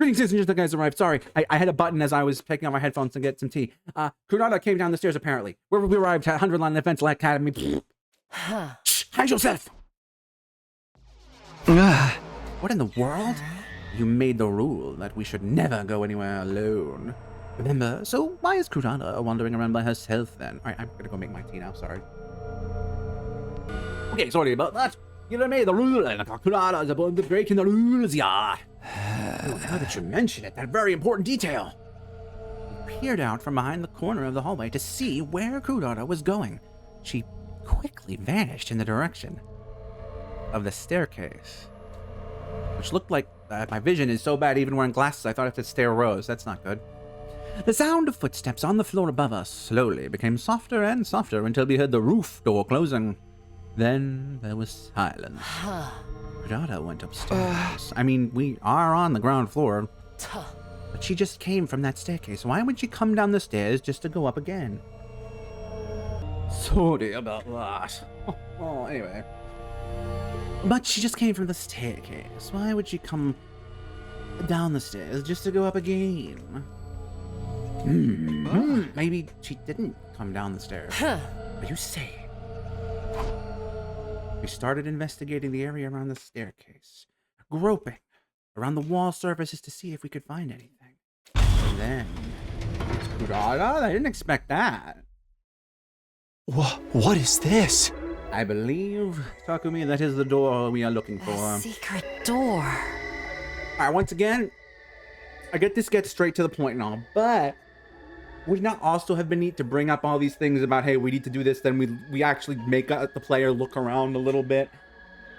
Greetings, citizens. The guys arrived. Sorry, I had a button as I was taking off my headphones to get some tea. Kunada came down the stairs, apparently. Where we arrived at 100 Line Events Academy. Shh, hide yourself! What in the world? You made the rule that we should never go anywhere alone. Remember? So why is Kunada wandering around by herself then? Alright, I'm gonna go make my tea now, sorry. Okay, sorry about that. You made the rule, and Kunada is about the breaking the rules, yeah. Oh, now that you mention it, that very important detail. We peered out from behind the corner of the hallway to see where Kunada was going. She quickly vanished in the direction of the staircase, which looked like my vision is so bad even wearing glasses I thought if the stair rose. That's not good. The sound of footsteps on the floor above us slowly became softer and softer until we heard the roof door closing. Then there was silence. Kunada went upstairs. I mean, we are on the ground floor, but she just came from that staircase. Why would she come down the stairs just to go up again? Sorry about that. Oh, anyway. But she just came from the staircase. Why would she come down the stairs just to go up again? Maybe she didn't come down the stairs. What do you say? We started investigating the area around the staircase, groping around the wall surfaces to see if we could find anything. And then, it's Kunada? I didn't expect that. What is this? I believe, Takumi, that is the door we are looking for. A secret door. Alright, once again, I get this gets straight to the point and all, but would it not also have been neat to bring up all these things about, hey, we need to do this, then we actually make the player look around a little bit,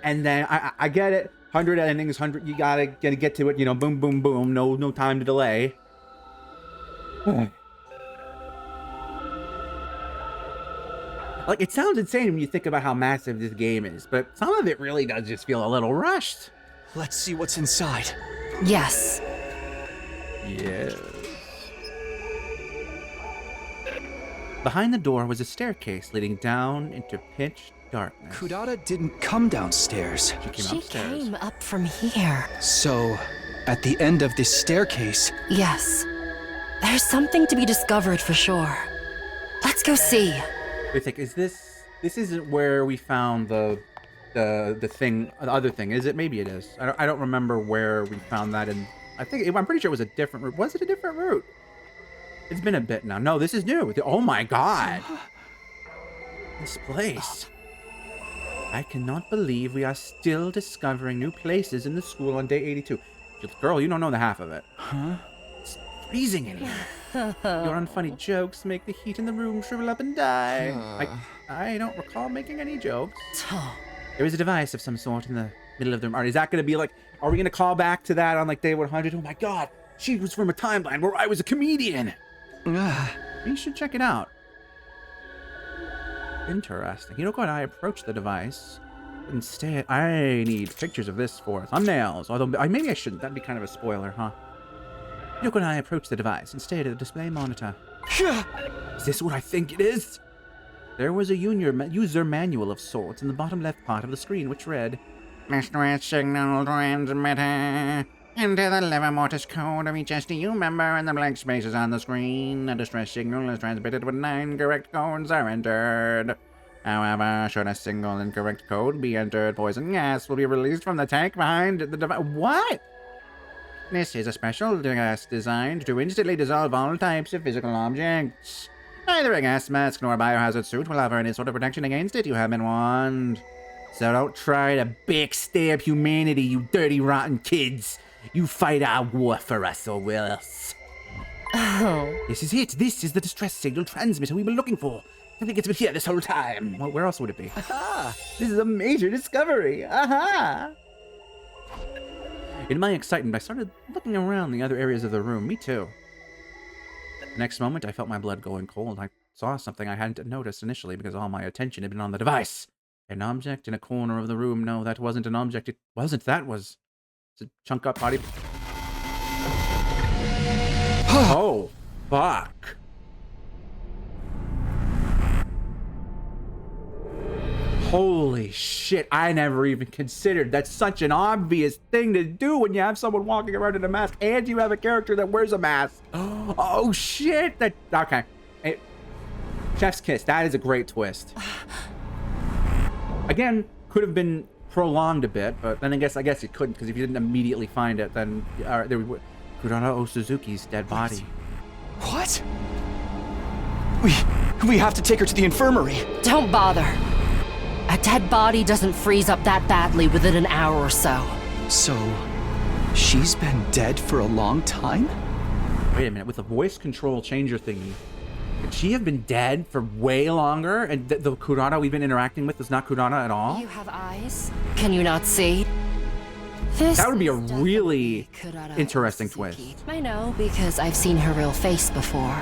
and then I get it, 100 endings, 100, you gotta get to it, you know, boom, boom, boom, no time to delay. Like, it sounds insane when you think about how massive this game is, but some of it really does just feel a little rushed. Let's see what's inside. Yes. Yes. Behind the door was a staircase leading down into pitch darkness. Kunada didn't come downstairs. She came up from here. So, at the end of this staircase... Yes. There's something to be discovered for sure. Let's go see. I think, this isn't where we found the thing, the other thing, is it? Maybe it is. I don't remember where we found that, and I'm pretty sure it was a different route. Was it a different route? It's been a bit now. No, this is new. Oh my god. This place. I cannot believe we are still discovering new places in the school on day 82. Girl, you don't know the half of it. Huh? Freezing in here. Your unfunny jokes make the heat in the room shrivel up and die. I don't recall making any jokes. There is a device of some sort in the middle of the room. Is that going to be like, are we going to call back to that on like day 100? Oh my god, she was from a timeline where I was a comedian. We should check it out. Interesting. You know what? I approached the device. Instead, I need pictures of this for thumbnails. Although, maybe I shouldn't. That'd be kind of a spoiler, huh? Look when I approached the device and stared at the display monitor. Is this what I think it is? There was a user manual of sorts in the bottom left part of the screen, which read, "Distress signal transmitter. Enter the lever mortis code of each SDU member in the blank spaces on the screen. A distress signal is transmitted when 9 correct codes are entered. However, should a single incorrect code be entered, poison gas will be released from the tank behind the device." What? This is a special gas designed to instantly dissolve all types of physical objects. Neither a gas mask nor a biohazard suit will offer any sort of protection against it. You have been warned. So don't try to backstab humanity, you dirty, rotten kids. You fight our war for us or else. Oh. This is it. This is the distress signal transmitter we were looking for. I think it's been here this whole time. Well, where else would it be? Aha! This is a major discovery. Aha! In my excitement, I started looking around the other areas of the room. Me too. The next moment, I felt my blood going cold. I saw something I hadn't noticed initially because all my attention had been on the device. An object in a corner of the room. No, that wasn't an object. It wasn't. That was... It's a chunk up body. Oh, fuck. Holy shit, I never even considered. That's such an obvious thing to do when you have someone walking around in a mask and you have a character that wears a mask. Oh shit, that, okay. Chef's kiss, that is a great twist. Again, could have been prolonged a bit, but then I guess it couldn't, because if you didn't immediately find it, then there we would. Kurata Suzuki's dead body. What? We have to take her to the infirmary. Don't bother. A dead body doesn't freeze up that badly within an hour or so. So, she's been dead for a long time? Wait a minute, with the voice control changer thingy, could she have been dead for way longer? And the Kurata we've been interacting with is not Kurata at all? You have eyes? Can you not see? This That would be a is really definitely Kurata interesting Suzuki. twist. I know, because I've seen her real face before.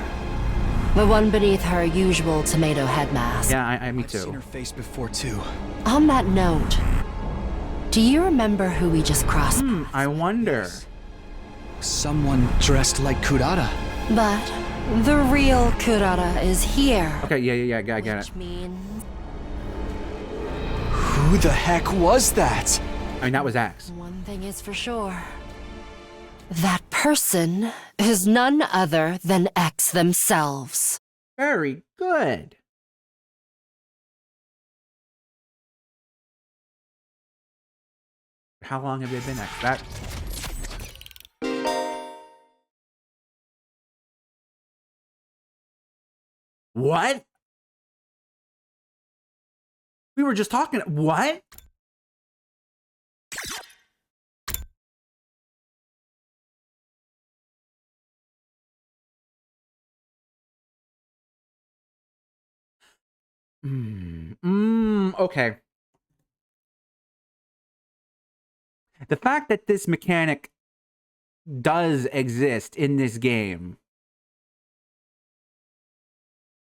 The one beneath her usual tomato head mask. Yeah, me I've seen too. her face before too. On that note, do you remember who we just crossed? I wonder. Someone dressed like Kurata. But the real Kurata is here. Okay, yeah, I get it. Which means Who the heck was that? I mean, that was Axe. one thing is for sure. That person is none other than X themselves. Very good. How long have they been X? That. What? We were just talking. What? Okay. The fact that this mechanic does exist in this game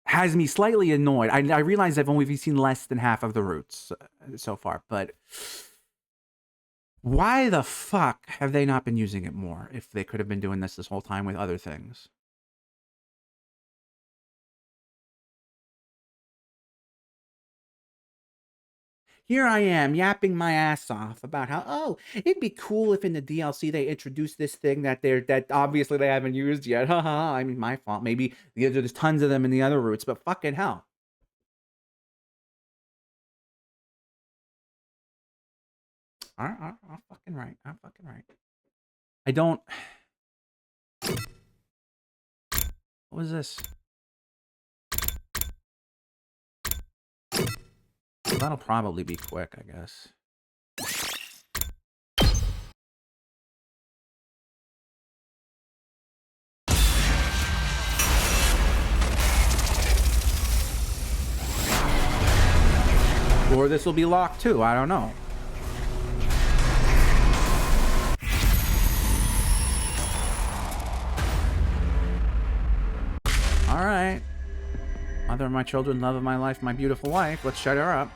has me slightly annoyed. I realize I've only seen less than half of the routes so far, but why the fuck have they not been using it more if they could have been doing this whole time with other things? Here I am yapping my ass off about how, oh, it'd be cool if in the DLC they introduced this thing that obviously they haven't used yet. Haha, I mean, my fault. Maybe there's tons of them in the other routes, but fucking hell. I'm fucking right. I'm fucking right. I don't. What was this? That'll probably be quick, I guess. Or this will be locked too, I don't know. All right. Mother of my children, love of my life, my beautiful wife. Let's shut her up.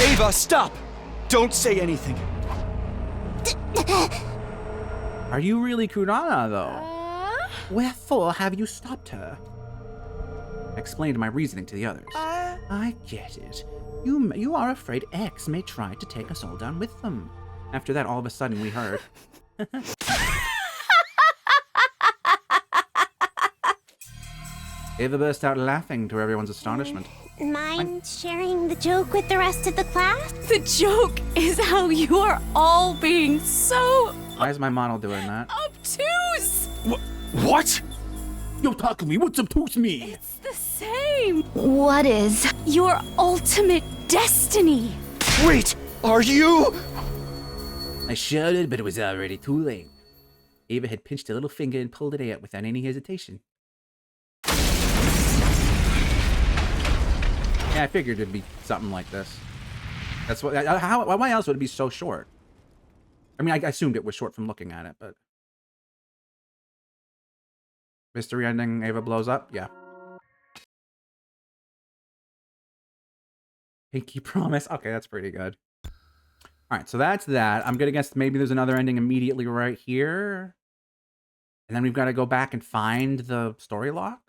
Ava, stop! Don't say anything. Are you really Kurana, though? Wherefore have you stopped her? I explained my reasoning to the others. I get it. You are afraid X may try to take us all down with them. After that, all of a sudden, we heard. Ava burst out laughing to everyone's astonishment. Mind sharing the joke with the rest of the class? The joke is how you are all being so Why is my model doing that? obtuse. What? Yo, Takumi, what's obtuse me? It's the same. What is? Your ultimate destiny. Wait, are you? I shouted, but it was already too late. Ava had pinched a little finger and pulled it out without any hesitation. Yeah, I figured it'd be something like this. That's what. Why else would it be so short? I mean, I assumed it was short from looking at it, but mystery ending. Ava blows up. Yeah. Pinky promise. Okay, that's pretty good. All right, so that's that. I'm gonna guess maybe there's another ending immediately right here. And then we've got to go back and find the story lock?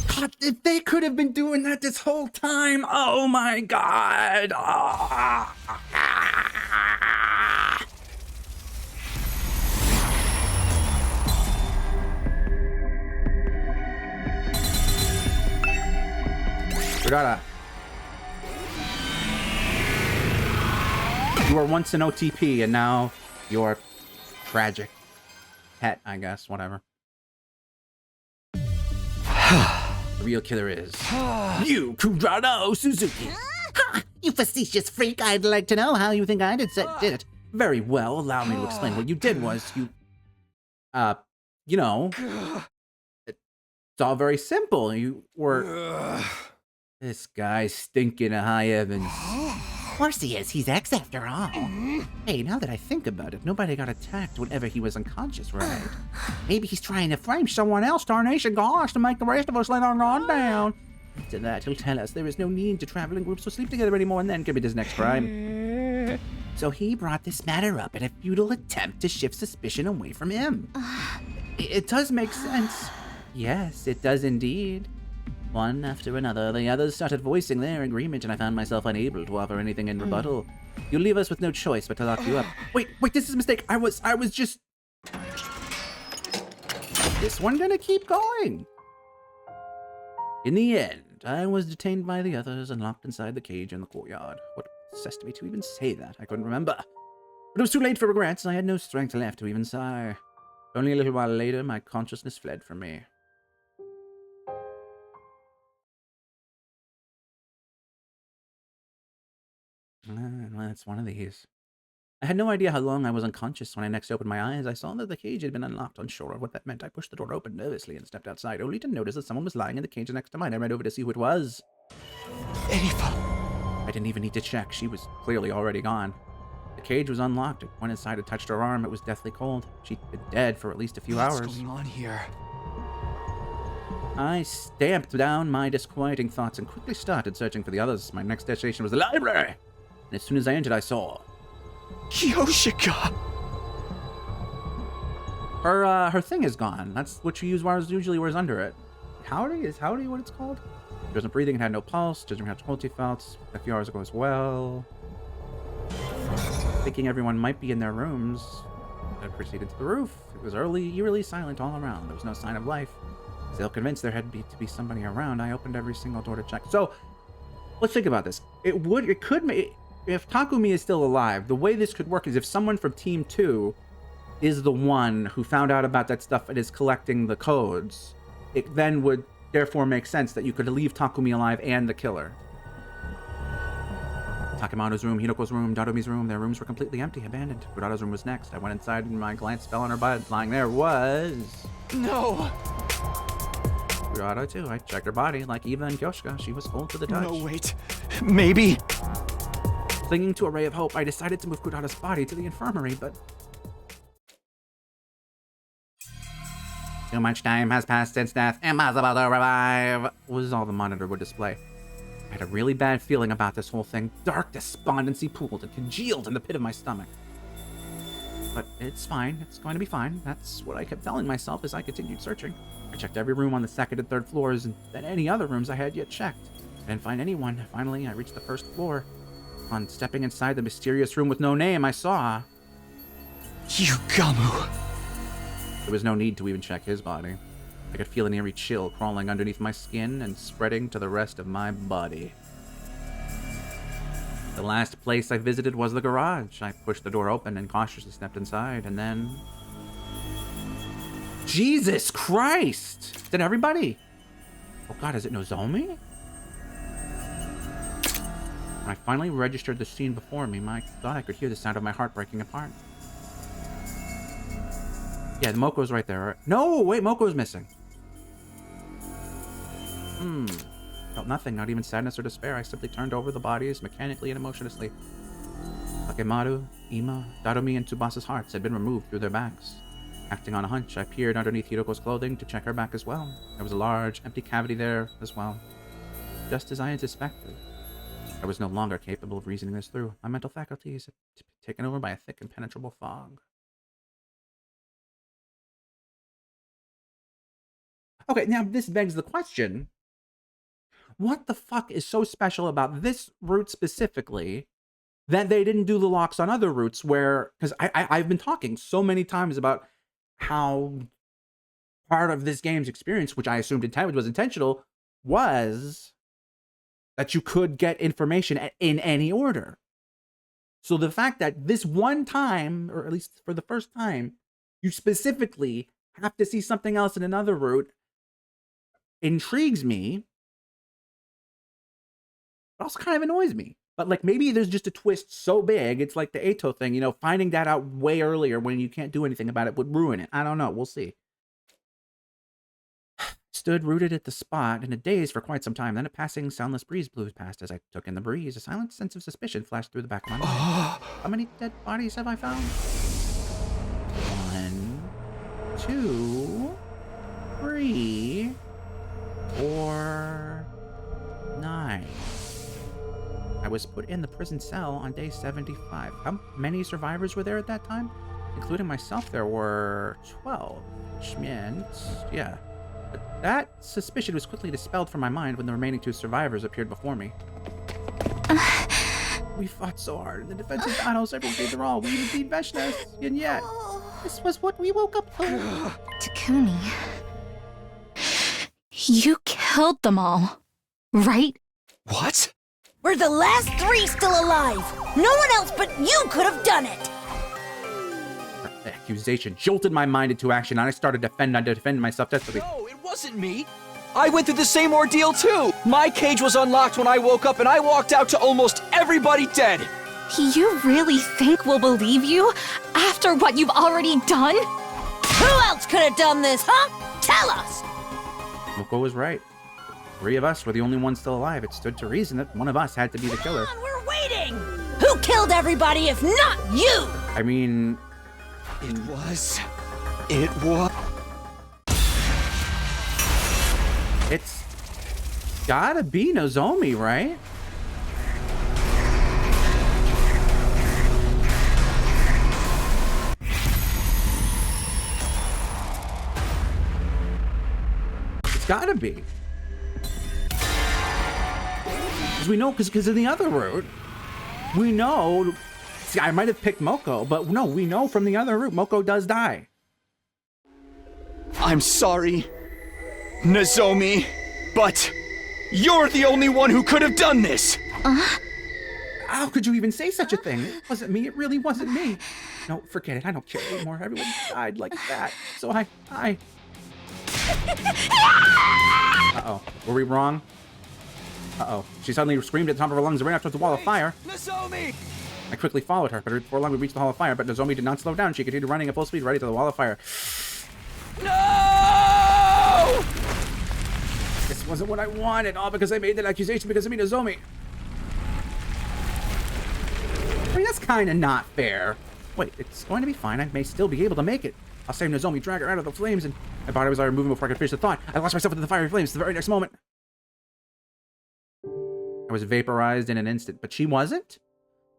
God, if they could have been doing that this whole time. Oh my god. Ah. You were once an OTP and now you're tragic. Pet, I guess, whatever. The real killer is you, Kurado Suzuki. Ha! You facetious freak, I'd like to know how you think I did it. Very well, allow me to explain. What you did was you, you know, it's all very simple. You were... This guy's stinking a high heavens. Of course he is. He's X after all. Hey, now that I think about it, nobody got attacked whenever he was unconscious, right? Maybe he's trying to frame someone else, tarnation gosh, to make the rest of us lay our guard down. After that, he'll tell us there is no need to travel in groups or sleep together anymore and then commit his next crime. So he brought this matter up in a futile attempt to shift suspicion away from him. It does make sense. Yes, it does indeed. One after another, the others started voicing their agreement, and I found myself unable to offer anything in rebuttal. You leave us with no choice but to lock you up. Wait, this is a mistake. I was just... This one gonna keep going. In the end, I was detained by the others and locked inside the cage in the courtyard. What possessed me to even say that? I couldn't remember. But it was too late for regrets. I had no strength left to even sigh. Only a little while later, my consciousness fled from me. Well, it's one of these. I had no idea how long I was unconscious when I next opened my eyes. I saw that the cage had been unlocked. Unsure of what that meant, I pushed the door open nervously and stepped outside, only to notice that someone was lying in the cage next to mine. I ran over to see who it was. Eva. I didn't even need to check. She was clearly already gone. The cage was unlocked. I went inside and touched her arm. It was deathly cold. She'd been dead for at least a few hours. What's going on here? I stamped down my disquieting thoughts and quickly started searching for the others. My next destination was the library. And as soon as I entered, I saw... Yoshika! Her thing is gone. That's what she usually wears under it. Howdy? Is Howdy what it's called? She wasn't breathing and had no pulse. Doesn't have difficulty felt. A few hours ago as well. Thinking everyone might be in their rooms, I proceeded to the roof. It was eerily silent all around. There was no sign of life. Still convinced there had to be somebody around, I opened every single door to check. So, let's think about this. It could make... If Takumi is still alive, the way this could work is if someone from Team 2 is the one who found out about that stuff and is collecting the codes, it then would therefore make sense that you could leave Takumi alive and the killer. Takemaru's room, Hinoko's room, Darumi's room, their rooms were completely empty, abandoned. Kurato's room was next. I went inside and my glance fell on her bed. Lying there was... No! Kurato too. I checked her body. Like Eva and Kyoshika, she was cold to the touch. No, wait. Maybe... Clinging to a ray of hope, I decided to move Kurato's body to the infirmary, but... Too much time has passed since death. Impossible to revive, was all the monitor would display. I had a really bad feeling about this whole thing. Dark despondency pooled and congealed in the pit of my stomach. But it's fine. It's going to be fine. That's what I kept telling myself as I continued searching. I checked every room on the second and third floors, and then any other rooms I had yet checked. I didn't find anyone. Finally, I reached the first floor. On stepping inside the mysterious room with no name, I saw... Yugamu. There was no need to even check his body. I could feel an eerie chill crawling underneath my skin and spreading to the rest of my body. The last place I visited was the garage. I pushed the door open and cautiously stepped inside, and then... Jesus Christ! Did everybody? Oh god, is it Nozomi? When I finally registered the scene before me, I thought I could hear the sound of my heart breaking apart. Yeah, Moko's right there. No, wait, Moko's missing. Felt nothing, not even sadness or despair. I simply turned over the bodies mechanically and emotionlessly. Takemaru, Ima, Darumi, and Tsubasa's hearts had been removed through their backs. Acting on a hunch, I peered underneath Hiroko's clothing to check her back as well. There was a large, empty cavity there as well. Just as I had suspected. I was no longer capable of reasoning this through. My mental faculties had been taken over by a thick, impenetrable fog. Okay, now this begs the question. What the fuck is so special about this route specifically that they didn't do the locks on other routes where... Because I've been talking so many times about how part of this game's experience, which I assumed was intentional, was that you could get information in any order. So the fact that this one time, or at least for the first time, you specifically have to see something else in another route intrigues me, but also kind of annoys me. But like maybe there's just a twist so big, it's like the Ato thing, you know, finding that out way earlier when you can't do anything about it would ruin it. I don't know, we'll see. Stood rooted at the spot in a daze for quite some time. Then a passing soundless breeze blew past. As I took in the breeze, a silent sense of suspicion flashed through the back of my mind. How many dead bodies have I found? 1, 2, 3, 4, 9. I was put in the prison cell on day 75. How many survivors were there at that time? Including myself, there were 12. Which meant, yeah. But that suspicion was quickly dispelled from my mind when the remaining 2 survivors appeared before me. We fought so hard in the defensive battles, everyone gave their all. We even beat Veshnes, and yet, this was what we woke up to. Takumi. You killed them all, right? What? We're the last 3 still alive. No one else but you could have done it. The accusation jolted my mind into action, and I started to defend myself desperately. No, it wasn't me. I went through the same ordeal too. My cage was unlocked when I woke up, and I walked out to almost everybody dead. You really think we'll believe you after what you've already done? Who else could have done this, huh? Tell us. Moko was right. 3 of us were the only ones still alive. It stood to reason that one of us had to be the killer. Come on, we're waiting. Who killed everybody if not you? I mean... It was... It's gotta be Nozomi, right? It's gotta be. Because we know, because in the other route, we know... See, I might have picked Moko, but no, we know from the other route, Moko does die. I'm sorry, Nozomi, but you're the only one who could have done this. How could you even say such a thing? It wasn't me. It really wasn't me. No, forget it. I don't care anymore. Everyone died like that. So I... Uh-oh. Were we wrong? Uh-oh. She suddenly screamed at the top of her lungs and ran up towards the wall of fire. Nozomi! I quickly followed her, but before long we reached the hall of fire, but Nozomi did not slow down. She continued running at full speed, ready to the wall of fire. No! This wasn't what I wanted, all because I made that accusation because of me, Nozomi. I mean, that's kind of not fair. Wait, it's going to be fine. I may still be able to make it. I'll save Nozomi, drag her out of the flames, and my body was already moving before I could finish the thought. I lost myself into the fiery flames the very next moment. I was vaporized in an instant, but she wasn't?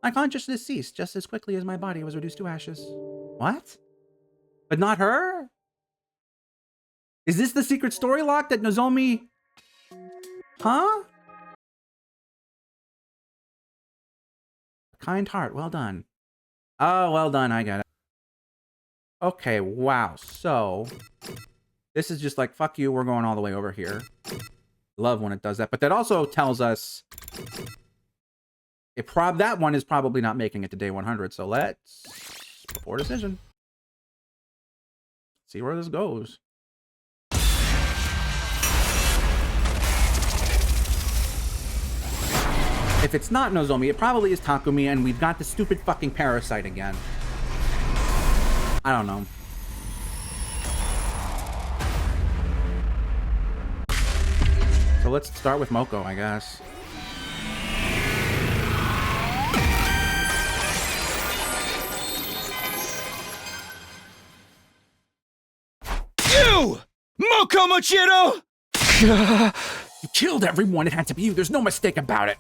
My consciousness ceased just as quickly as my body was reduced to ashes. What? But not her? Is this the secret story lock that Nozomi... Huh? Kind heart, well done. Oh, well done, I got it. Okay, wow, so... This is just like, fuck you, we're going all the way over here. Love when it does that, but that also tells us... that one is probably not making it to day 100, so let's... Before decision. See where this goes. If it's not Nozomi, it probably is Takumi, and we've got the stupid fucking parasite again. I don't know. So let's start with Moko, I guess. You! Moko Mochiro! You killed everyone. It had to be you. There's no mistake about it.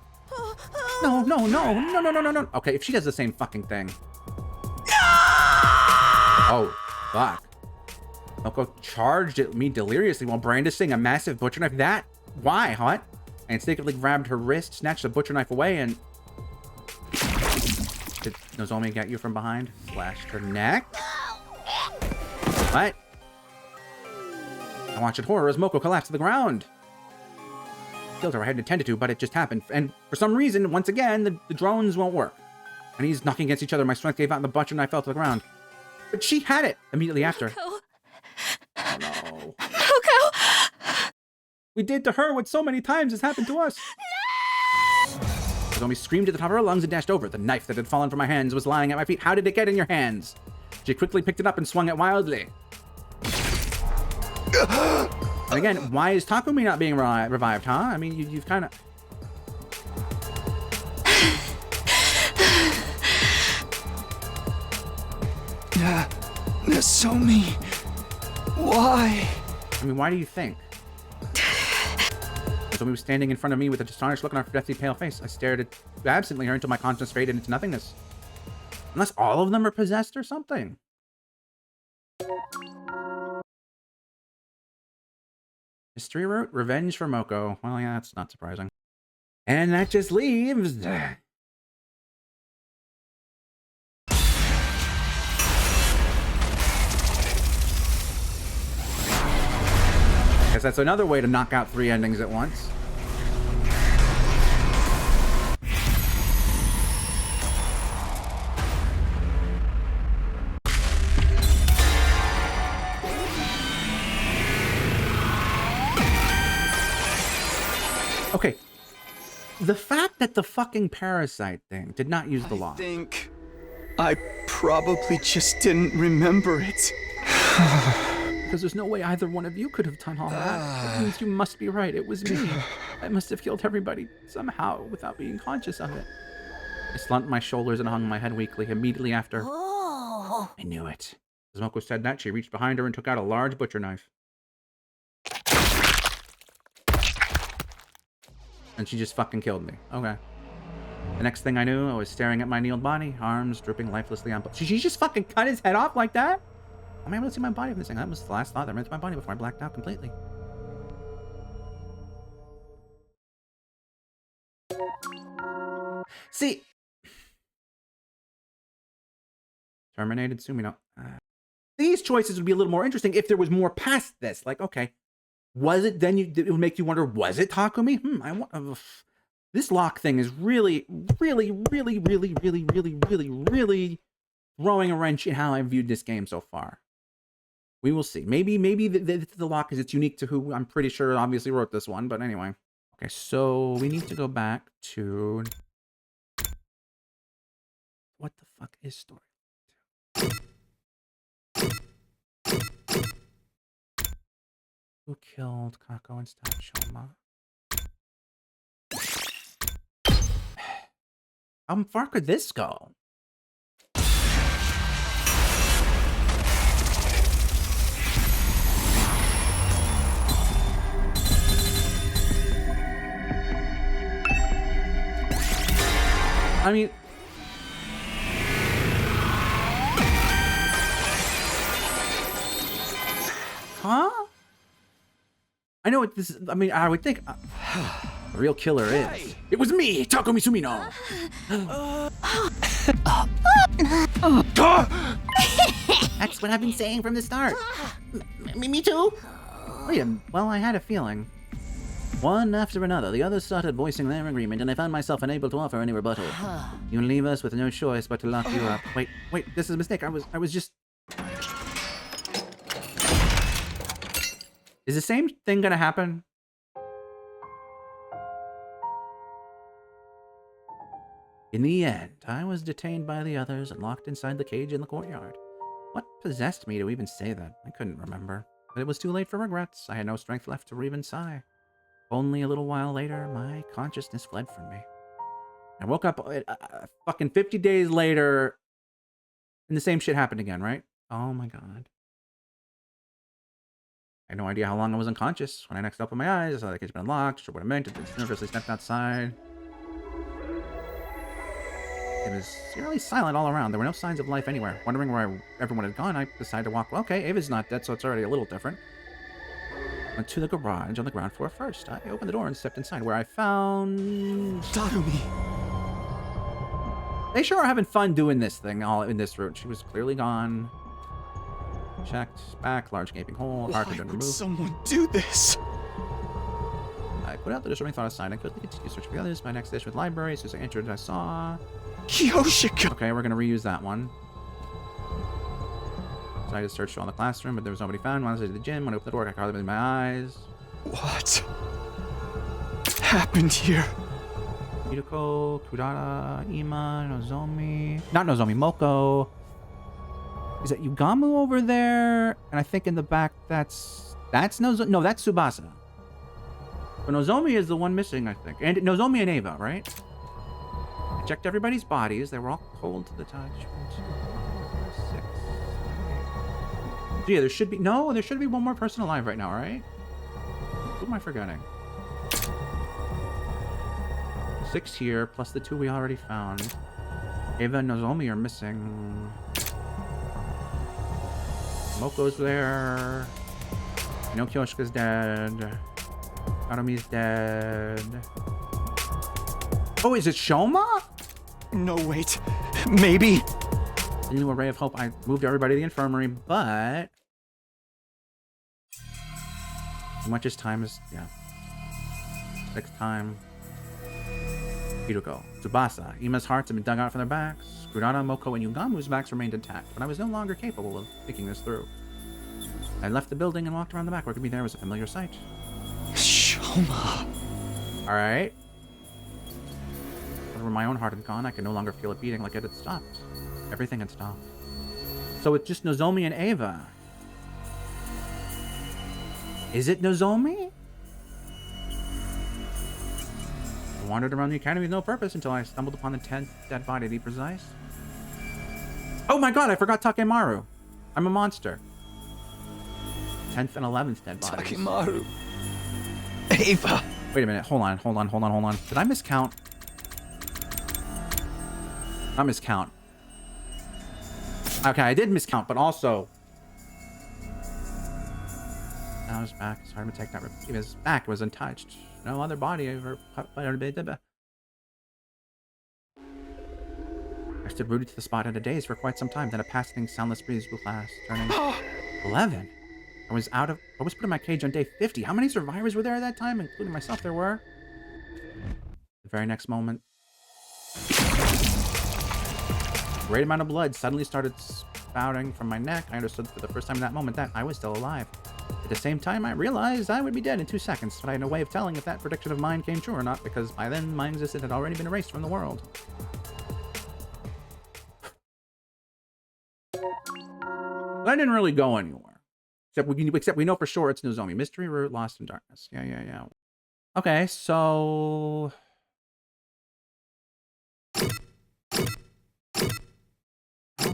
No. Okay, if she does the same fucking thing. No! Oh, fuck. Moko charged at me deliriously while brandishing a massive butcher knife. That? Why, Hot? I instinctively grabbed her wrist, snatched the butcher knife away, and... Did Nozomi get you from behind? Slashed her neck? What? I watched in horror as Moko collapsed to the ground. Killed her, I hadn't intended to, but it just happened. And for some reason, once again, the drones won't work. And he's knocking against each other. My strength gave out and the butcher knife fell to the ground. But she had it immediately after. Moko. Oh no. Moko! We did to her what so many times has happened to us. No! Nozomi screamed at the top of her lungs and dashed over. The knife that had fallen from my hands was lying at my feet. How did it get in your hands? She quickly picked it up and swung it wildly. And again, why is Takumi not being revived, huh? I mean, you've kind of... Nozomi, why? I mean, why do you think? Nozomi was standing in front of me with a astonished look on her deathly pale face. I stared absently her until my conscience faded into nothingness. Unless all of them are possessed or something. History route? Revenge for Moko. Well, yeah, that's not surprising. And that just leaves... Guess that's another way to knock out 3 endings at once. Okay. The fact that the fucking parasite thing did not use the law. I think I probably just didn't remember it. Because there's no way either one of you could have done all that. It means you must be right. It was me. I must have killed everybody somehow without being conscious of it. I slumped my shoulders and hung my head weakly. Immediately after, Oh. I knew it. As Moko said that, she reached behind her and took out a large butcher knife. And she just fucking killed me. Okay. The next thing I knew, I was staring at my kneeled body, arms dripping lifelessly on... She just fucking cut his head off like that? I'm able to see my body from this thing. That was the last thought that ran through my body before I blacked out completely. See... Terminated Sumino. These choices would be a little more interesting if there was more past this. Like, okay, was it then? It would make you wonder, was it Takumi? I want. This lock thing is really throwing a wrench in how I viewed this game so far. We will see. Maybe the lock is it's unique to who I'm pretty sure obviously wrote this one. But anyway, okay. So we need to go back to what the fuck is story? Who killed Kako and Shoma? How far could this go? I mean... Huh? I know what this is. I mean, I would think the real killer is. It was me, Takumi Sumino. That's what I've been saying from the start. Me too. Well, I had a feeling. One after another, the others started voicing their agreement, and I found myself unable to offer any rebuttal. You leave us with no choice but to lock you up. Wait, this is a mistake. I was just... Is the same thing gonna happen? In the end, I was detained by the others and locked inside the cage in the courtyard. What possessed me to even say that? I couldn't remember. But it was too late for regrets. I had no strength left to even sigh. Only a little while later, my consciousness fled from me. I woke up fucking 50 days later, and the same shit happened again, right? Oh my god. I had no idea how long I was unconscious. When I next opened my eyes, I saw the cage had been unlocked. Sure what it meant. I nervously stepped outside. It was eerily silent all around. There were no signs of life anywhere. Wondering where everyone had gone, I decided to walk. Well, okay, Ava's not dead, so it's already a little different. Went to the garage on the ground floor first. I opened the door and stepped inside, where I found... Takumi. They sure are having fun doing this thing all in this route. She was clearly gone. Checked. Back. Large gaping hole. Heart had been Why would removed. someone do this? I put out the disturbing thought aside. I quickly continued searching for the others. My next dish with libraries. As I entered, I saw... Yoshiko. Okay, we're going to reuse that one. So I just searched around the classroom, but there was nobody found. When I was at the gym, when I opened the door, I could hardly believe my eyes. What happened here? Hideko, Kudara, Ima, Nozomi... Not Nozomi, Moko. Is that Yugamu over there? And I think in the back, that's Nozomi. No, that's Tsubasa. But Nozomi is the one missing, I think. And Nozomi and Ava, right? I checked everybody's bodies. They were all cold to the touch. 1, 2, 3, 4, 6. So yeah, there should be... No, there should be one more person alive right now, right? Who am I forgetting? 6 here, plus the 2 we already found. Ava and Nozomi are missing. Moko's there. I know Kyoshika's dead. Arumi's dead. Oh, is it Shoma? No, wait. Maybe. A new array of hope. I moved everybody to the infirmary, but... As much as time is... Yeah. 6th time. Hideko, Tsubasa. Ima's hearts had been dug out from their backs. Kudara, Moko, and Yugamu's backs remained intact, but I was no longer capable of thinking this through. I left the building and walked around the back. Where could be there was a familiar sight. Shoma. Alright. Whenever my own heart had gone, I could no longer feel it beating like it had stopped. Everything had stopped. So it's just Nozomi and Ava. Is it Nozomi? I wandered around the academy with no purpose until I stumbled upon the 10th dead body, to be precise. Oh my god, I forgot Takemaru. I'm a monster. 10th and 11th dead bodies. Takemaru. Ava. Wait a minute, hold on. Did I miscount? Not miscount. Okay, I did miscount, but also... Now his back. It's hard to take that. His back was untouched. No other body ever... I stood rooted to the spot in a daze for quite some time. Then a passing soundless breeze blew past, turning 11. I was put in my cage on day 50. How many survivors were there at that time? Including myself, there were. The very next moment, a great amount of blood suddenly started spouting from my neck. I understood for the first time in that moment that I was still alive. At the same time, I realized I would be dead in 2 seconds, but I had no way of telling if that prediction of mine came true or not, because by then my existence had already been erased from the world. That didn't really go anywhere. Except we know for sure it's Nozomi. Mystery Route, Lost in Darkness. Yeah. Okay, so... How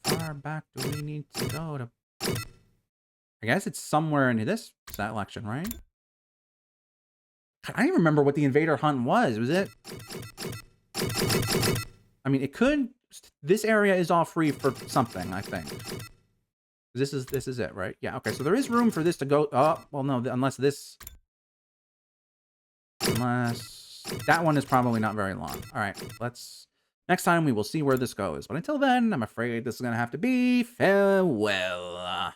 far back do we need to go to... I guess it's somewhere in this selection, right? I don't even remember what the invader hunt was. Was it? I mean, it could... This area is all free for something, I think. This is it, right? Yeah, okay, so there is room for this to go... Oh, well, no, unless this... Unless... That one is probably not very long. All right, let's... Next time we will see where this goes. But until then, I'm afraid this is going to have to be farewell.